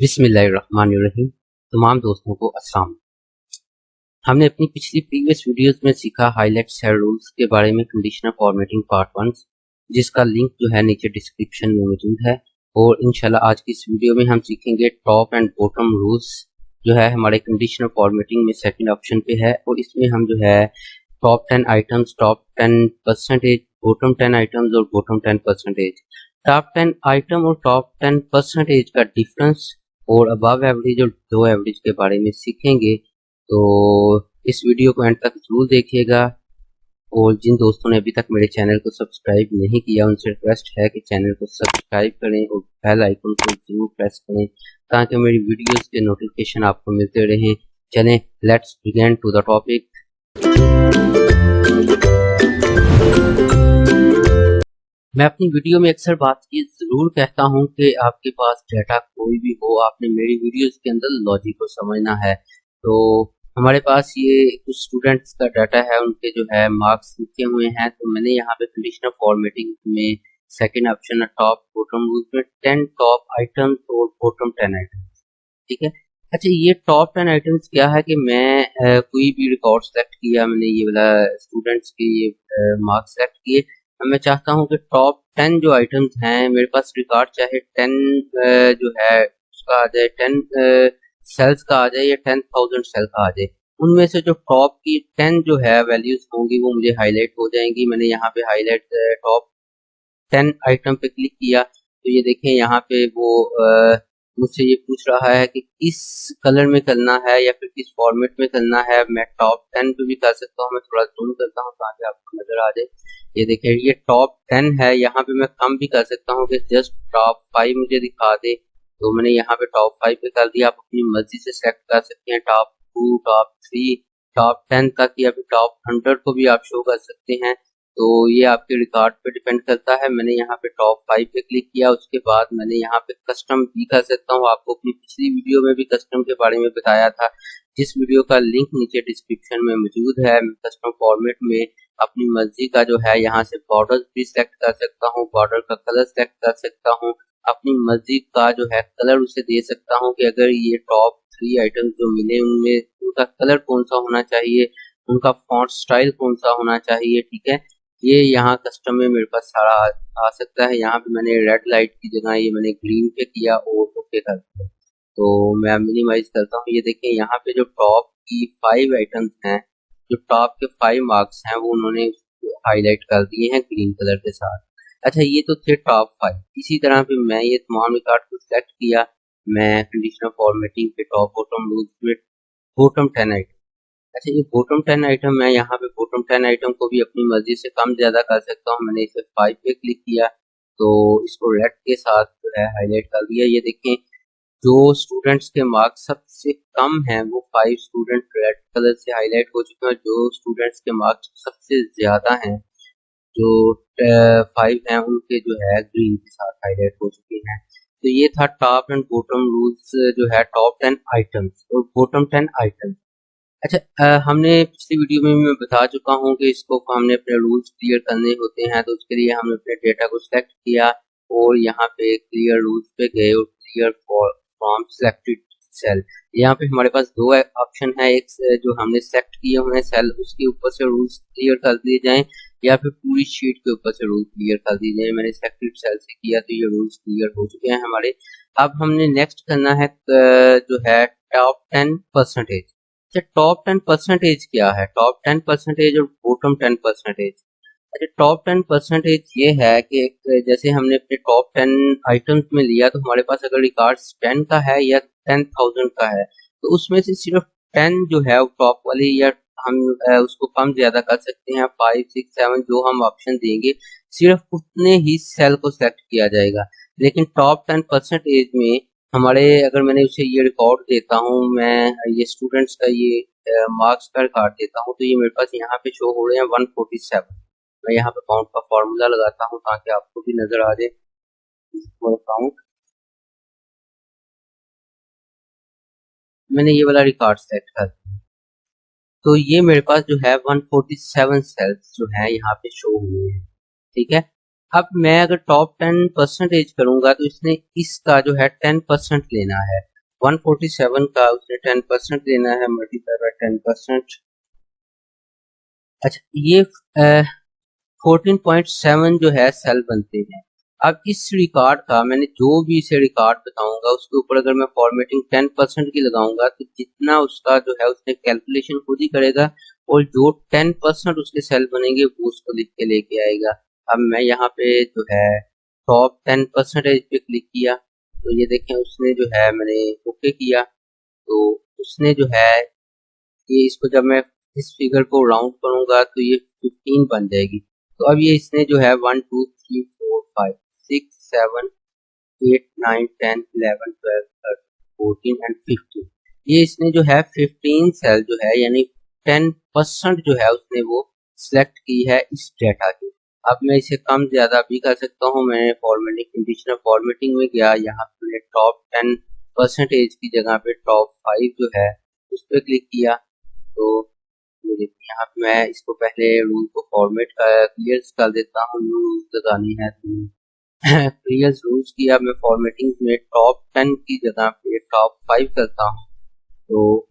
बिस्मिल्लाहिर्रहमानिर्रहीम। तमाम दोस्तों को अस्सलाम। हमने अपनी पिछली प्रीवियस वीडियोस में सीखा हाईलाइट सेल रूल्स के बारे में, कंडीशनल फॉर्मेटिंग पार्ट 1, जिसका लिंक जो है नीचे डिस्क्रिप्शन में मौजूद है। और इंशाल्लाह आज की इस वीडियो में हम सीखेंगे टॉप एंड बॉटम रूल्स जो है हमारे कंडीशनल फॉर्मेटिंग में सेकंड ऑप्शन पे है। और इसमें हम जो है top 10 items, top 10%, bottom 10 items और बॉटम 10%, टॉप 10 आइटम और टॉप 10% का डिफरेंस और अबव एवरेज और बिलो एवरेज के बारे में सीखेंगे। तो इस वीडियो को एंड तक जरूर देखिएगा। और जिन दोस्तों ने अभी तक मेरे चैनल को सब्सक्राइब नहीं किया उनसे रिक्वेस्ट है कि चैनल को सब्सक्राइब करें और बेल आइकन को जरूर प्रेस करें ताकि मेरी वीडियोस के नोटिफिकेशन आपको मिलते रहें। चलें, let's begin to the topic. मैं अपनी वीडियो में अक्सर बात ये जरूर कहता हूँ कि आपके पास डाटा कोई भी हो, आपने मेरी वीडियोस के अंदर लॉजिक को समझना है। तो हमारे पास ये कुछ स्टूडेंट्स का डाटा है, उनके जो है मार्क्स लिखे हुए हैं। तो मैंने यहाँ पे कंडीशनल फॉर्मेटिंग में सेकंड ऑप्शन है टॉप बॉटम रूल्स में 10 टॉप आइटम्स और बॉटम 10 आइटम्स। ठीक है। अच्छा, ये टॉप 10 आइटम्स क्या है कि मैं कोई भी रिकॉर्ड सेलेक्ट किया, मैंने ये वाला स्टूडेंट्स के ये मार्क्स सेलेक्ट किए। मैं चाहता हूँ कि टॉप 10 जो आइटम्स हैं मेरे पास रिकॉर्ड, चाहे 10 जो है उसका आ जाए, 10 सेल्स का आ जाए या 10,000 सेल का आ जाए, उनमें से जो टॉप की 10 जो है वैल्यूज होंगी वो मुझे हाईलाइट हो जाएंगी। मैंने यहाँ पे हाईलाइट टॉप 10 आइटम पे क्लिक किया तो ये देखें यहाँ पे वो मुझसे ये पूछ रहा है कि किस कलर में करना है या फिर किस फॉर्मेट में करना है। मैं टॉप 10 पे भी कर सकता हूँ, मैं थोड़ा जूम करता हूँ ताकि आपको नजर आ जाए। ये देखिए ये टॉप 10 है, यहाँ पे मैं कम भी कर सकता हूँ कि जस्ट टॉप 5 मुझे दिखा दे। तो मैंने यहाँ पे टॉप 5 पे कर दिया। आप अपनी मर्जी से सेलेक्ट कर सकते हैं टॉप 2, टॉप 3, टॉप 10 तक या फिर टॉप 100 को भी आप शो कर सकते हैं। तो ये आपके रिकॉर्ड पे डिपेंड करता है। मैंने यहाँ पे टॉप 5 पे क्लिक किया, उसके बाद मैंने यहाँ पे कस्टम भी कर सकता हूँ। आपको अपनी पिछली वीडियो में भी कस्टम के बारे में बताया था, जिस वीडियो का लिंक नीचे डिस्क्रिप्शन में मौजूद है। मैं कस्टम फॉर्मेट में अपनी मर्जी का जो है यहाँ से बॉर्डर भी सिलेक्ट कर सकता हूँ, बॉर्डर का कलर सिलेक्ट कर सकता हूँ, अपनी मर्जी का जो है कलर उसे दे सकता हूँ कि अगर ये टॉप 3 आइटम जो मिले उनमें उनका कलर कौन सा होना चाहिए, उनका फॉन्ट स्टाइल कौन सा होना चाहिए। ठीक है, ये यहाँ कस्टम में मेरे पास सारा आ सकता है। यहाँ पे मैंने रेड लाइट की जगह ये मैंने ग्रीन पे किया और ओके कर दिया। तो मैं मिनिमाइज करता हूँ। ये देखिए यहाँ पे जो टॉप की 5 आइटम्स हैं, जो टॉप के 5 मार्क्स हैं वो उन्होंने हाईलाइट कर दिए हैं ग्रीन कलर के साथ। अच्छा, ये तो थे टॉप 5। इसी तरह पे मैं ये तमाम रिकॉर्ड को सिलेक्ट किया। मैं कंडीशनल फॉर्मेटिंग पे टॉप बॉटम रूल्स में बॉटम 10 आइटम। अच्छा, ये बॉटम 10 आइटम, मैं यहाँ पे बॉटम 10 आइटम को भी अपनी मर्जी से कम ज्यादा कर सकता हूँ। मैंने इसे 5 पे क्लिक किया तो इसको रेड के साथ जो है हाईलाइट कर दिया। ये देखें जो स्टूडेंट्स के मार्क्स सबसे कम हैं वो 5 स्टूडेंट रेड कलर से हाईलाइट हो चुके हैं। जो स्टूडेंट्स के मार्क्स सबसे ज्यादा हैं, जो 5 हैं, उनके जो है ग्रीन के साथ हाईलाइट हो चुके हैं। तो ये था टॉप एंड बॉटम रूल्स जो है टॉप 10 आइटम्स और बॉटम 10 आइटम्स। अच्छा, हमने पिछली वीडियो में मैं बता चुका हूँ कि इसको हमने अपने रूल्स क्लियर करने होते हैं। तो उसके लिए हमने अपने डेटा को सिलेक्ट किया और यहाँ पे क्लियर रूल्स पे गए और क्लियर फ्रॉम सिलेक्टेड सेल। यहाँ पे हमारे पास दो ऑप्शन है, एक जो हमने सिलेक्ट किए हुए हैं सेल उसके ऊपर से रूल्स क्लियर कर दिए जाएं या फिर पूरी शीट के ऊपर से रूल्स क्लियर कर दिए जाए। मैंने सिलेक्टेड सेल से किया तो ये रूल्स क्लियर हो चुके हैं हमारे। अब हमने नेक्स्ट करना है जो है टॉप 10%। अच्छा, टॉप 10% क्या है? टॉप 10% और बॉटम 10%। अच्छा, टॉप 10% ये है कि जैसे हमने अपने टॉप 10 आइटम्स में लिया तो हमारे पास अगर रिकॉर्ड 10 का है या 10,000 का है तो उसमें से सिर्फ 10 जो है वो टॉप वाली, या हम उसको कम ज्यादा कर सकते हैं 5, 6, 7 जो हम ऑप्शन देंगे, सिर्फ उतने ही सेल को सेलेक्ट किया जाएगा। लेकिन टॉप 10% में हमारे, अगर मैंने उसे ये रिकॉर्ड देता हूँ, मैं ये स्टूडेंट्स का ये मार्क्स का रिकॉर्ड देता हूँ तो ये मेरे पास यहाँ पे शो हो रहे हैं 147। मैं यहाँ पे काउंट का फॉर्मूला लगाता हूँ ताकि आपको भी नजर आ जाए। काउंट, मैंने ये वाला रिकॉर्ड सेट कर दिया तो ये मेरे पास जो है 147 सेल्स जो है यहाँ पे शो हुए हैं। ठीक है, अब मैं अगर टॉप 10% करूंगा तो इसने इसका जो है 10% लेना है। 147 का उसने 10% देना है, मल्टीप्लाई बाय 10%। अच्छा, ये 14.7 जो है सेल बनते हैं। अब इस रिकॉर्ड का मैंने जो भी इसे रिकॉर्ड बताऊंगा उसके ऊपर अगर मैं फॉर्मेटिंग 10% की लगाऊंगा तो जितना उसका जो है उसने कैलकुलेशन खुद ही करेगा और जो 10% उसके सेल बनेंगे वो उसको लिख के लेके आएगा। अब मैं यहाँ पे जो है टॉप 10% पे क्लिक किया तो ये देखें उसने जो है मैंने ओके किया तो उसने जो है ये इसको जब मैं इस फिगर को राउंड करूंगा तो ये 15 बन जाएगी। तो अब ये इसने जो है 1 2 3 4 5 6 7 8 9 10 11 12 13 14 एंड 15, ये इसने जो है 15 सेल जो है यानी 10% जो है उसने वो सिलेक्ट की है इस डेटा की। अब मैं इसे कम ज्यादा भी कर सकता हूँ। मैं फॉर्मेटिंग कंडीशनल फॉर्मेटिंग में गया, यहाँ पे मैंने टॉप 10% की जगह पे टॉप 5 जो है उस पर क्लिक किया तो ये देखिए यहाँ पे मैं इसको पहले रूल को फॉर्मेट कर क्लियर कर देता हूँ। न्यू रूल्स लगानी है तो क्लियर रूल्स की अब मैं फॉर्मेटिंग में टॉप 10 की जगह पे टॉप 5 करता हूँ। तो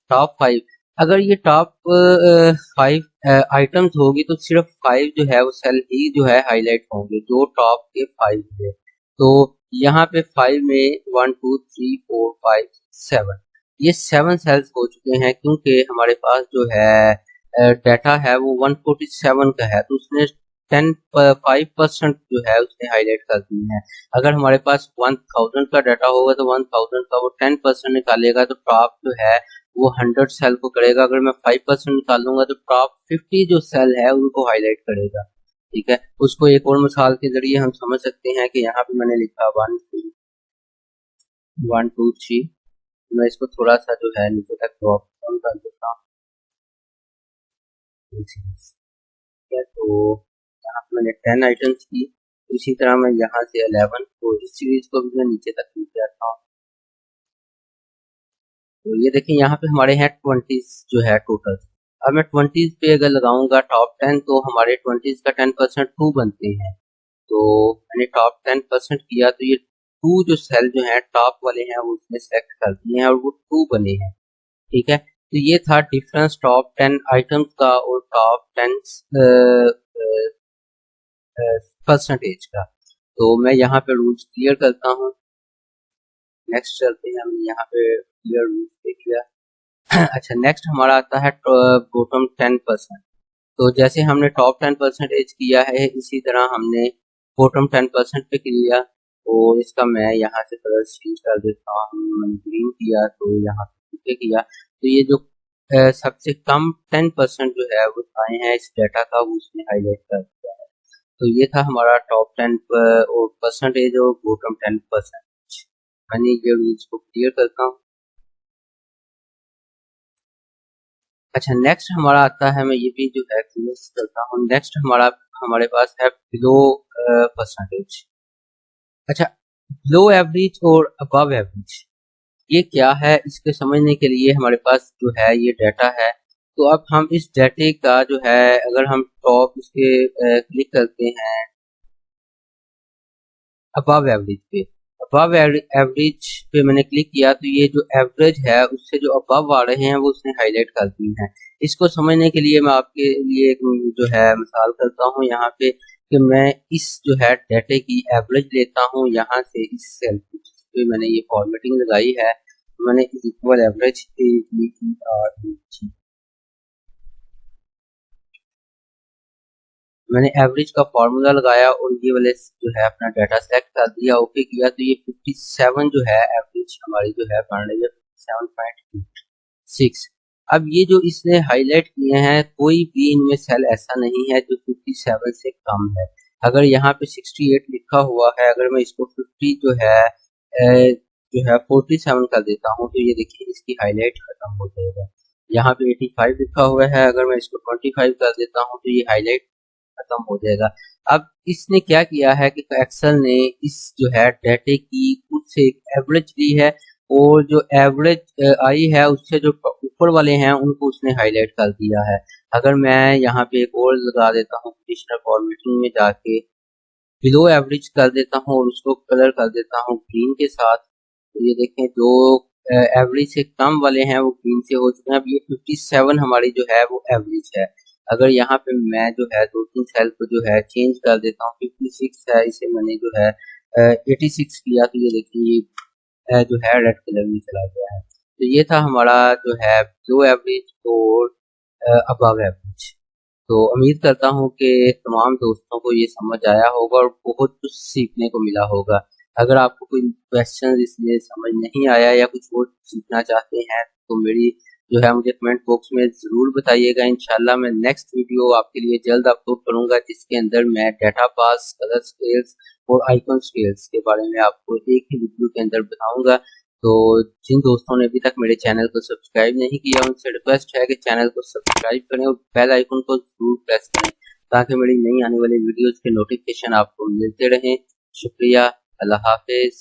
टॉप 5, अगर ये टॉप 5 आइटम्स होगी तो सिर्फ 5 जो है वो सेल ही जो है हाईलाइट होंगे जो टॉप के 5 है। तो यहाँ पे 5 में 1 2 3 4 5 7 ये 7 सेल्स हो चुके हैं क्योंकि हमारे पास जो है डाटा है वो 147 का है तो उसने 5% जो है उसने हाईलाइट कर दी है। अगर हमारे पास 1000 का डाटा होगा तो 1000 का वो 10% निकालेगा तो टॉप जो है वो 100 सेल को करेगा। अगर मैं 5% निकालूंगा तो टॉप 50 जो सेल है उनको हाईलाइट करेगा। ठीक है, उसको एक और मिसाल के जरिए हम समझ सकते हैं कि यहाँ पे मैंने लिखा 1 2 3, मैं इसको थोड़ा सा जो है नीचे तक ड्रॉप डाउन कर देता हूँ। ठीक है, तो यहाँ पे मैंने 10 आइटम्स की, इसी तरह मैं यहाँ से 11 तो इस सीरीज को भी मैं नीचे तक लेके आता हूँ। तो ये देखिए यहाँ पे हमारे हैं 20 जो है टोटल। अब मैं 20 पे अगर लगाऊंगा टॉप 10 तो हमारे 20 का 10% 2 बनते हैं। तो मैंने टॉप 10% किया तो ये 2 जो सेल जो है टॉप वाले हैं वो उसने सेलेक्ट कर दिए हैं और वो 2 बने हैं। ठीक है, तो ये था डिफरेंस टॉप 10 आइटम्स का और टॉप 10 परसेंटेज का। तो मैं यहाँ पे रूल्स क्लियर करता हूँ। नेक्स्ट चलते हैं, हमने यहाँ पे क्लियर रूल्स देख लिया। अच्छा, नेक्स्ट हमारा आता है बॉटम 10%। तो जैसे हमने टॉप 10% किया है इसी तरह हमने बॉटम 10% पे किया। तो इसका मैं यहाँ से कलर चेंज कर देता हूँ, मैंने ग्रीन किया तो यहाँ पे किया तो ये जो सबसे कम 10% जो है वो आए हैं इस डाटा का वो उसने हाईलाइट कर दिया है। तो ये था हमारा टॉप 10 और परसेंटेज और बॉटम 10%। मैंने ये रूल्स को क्लियर करता हूँ। अच्छा, नेक्स्ट हमारा आता है, मैं ये भी जो है क्लियर करता हूँ। नेक्स्ट हमारे पास है बिलो परसेंटेज। अच्छा, बिलो एवरेज और अबव एवरेज ये क्या है, इसके समझने के लिए हमारे पास जो है ये डाटा है। तो अब हम इस डाटे का जो है अगर हम टॉप उसके क्लिक करते हैं अबव एवरेज पे, अबव एवरेज पे मैंने क्लिक किया तो ये जो एवरेज है उससे जो अबव आ रहे हैं वो उसने हाईलाइट कर दी है। इसको समझने के लिए मैं आपके लिए एक जो है मिसाल करता हूँ यहाँ पे कि मैं इस जो है डाटे की एवरेज लेता हूँ यहाँ से इस सेल पे मैंने ये फॉर्मेटिंग लगाई है, मैंने इक्वल एवरेज मैंने एवरेज का फॉर्मूला लगाया और ये वाले जो है अपना डाटा सेलेक्ट कर दिया, ओके किया तो ये 57 जो है एवरेज हमारी जो है बन रही है 57.6। अब ये जो इसने हाईलाइट किए हैं कोई भी इनमें सेल ऐसा नहीं है जो 57 से कम है। अगर यहाँ पे 68 लिखा हुआ है, अगर मैं इसको 50 जो है 47 कर देता हूँ तो ये देखिए इसकी हाईलाइट खत्म हो जाएगा। यहाँ पे 85 लिखा हुआ है, अगर मैं इसको 25 कर देता हूँ तो ये हाईलाइट खत्म हो जाएगा। अब इसने क्या किया है कि एक्सेल ने इस जो है डाटे की खुद से एक एवरेज ली है और जो एवरेज आई है उससे जो ऊपर वाले हैं उनको उसने हाईलाइट कर दिया है। अगर मैं यहाँ पे एक और लगा देता हूँ कंडीशनल फॉर्मेटिंग में जाके बिलो एवरेज कर देता हूँ और उसको कलर कर देता हूँ ग्रीन के साथ, तो ये देखें जो एवरेज से कम वाले हैं वो ग्रीन से हो चुके हैं। अब ये 57 हमारी जो है वो एवरेज है। अगर यहाँ पे मैं जो है दो तीन सेल को जो है चेंज कर देता हूँ, 56 है, इसे मैंने जो है 86 किया, तो ये देखिए ये जो है रेड कलर में चला गया है। तो ये था हमारा जो है लो एवरेज और अबव एवरेज। तो उम्मीद करता हूँ कि तमाम दोस्तों को ये समझ आया होगा और बहुत कुछ सीखने को मिला होगा। अगर आपको कोई क्वेश्चन इसमें समझ नहीं आया या कुछ और सीखना चाहते हैं तो मेरी जो है मुझे कमेंट बॉक्स में ज़रूर बताइएगा। इंशाल्लाह मैं नेक्स्ट वीडियो आपके लिए जल्द अपलोड करूँगा, जिसके अंदर मैं डेटा पास, कलर स्केल्स और आइकन स्केल्स के बारे में आपको एक ही वीडियो के अंदर बताऊँगा। तो जिन दोस्तों ने अभी तक मेरे चैनल को सब्सक्राइब नहीं किया उनसे रिक्वेस्ट है कि चैनल को सब्सक्राइब करें और बेल आइकन को जरूर प्रेस करें, ताकि मेरी नई आने वाली वीडियोस के नोटिफिकेशन आपको मिलते रहें। शुक्रिया। अल्लाह हाफिज।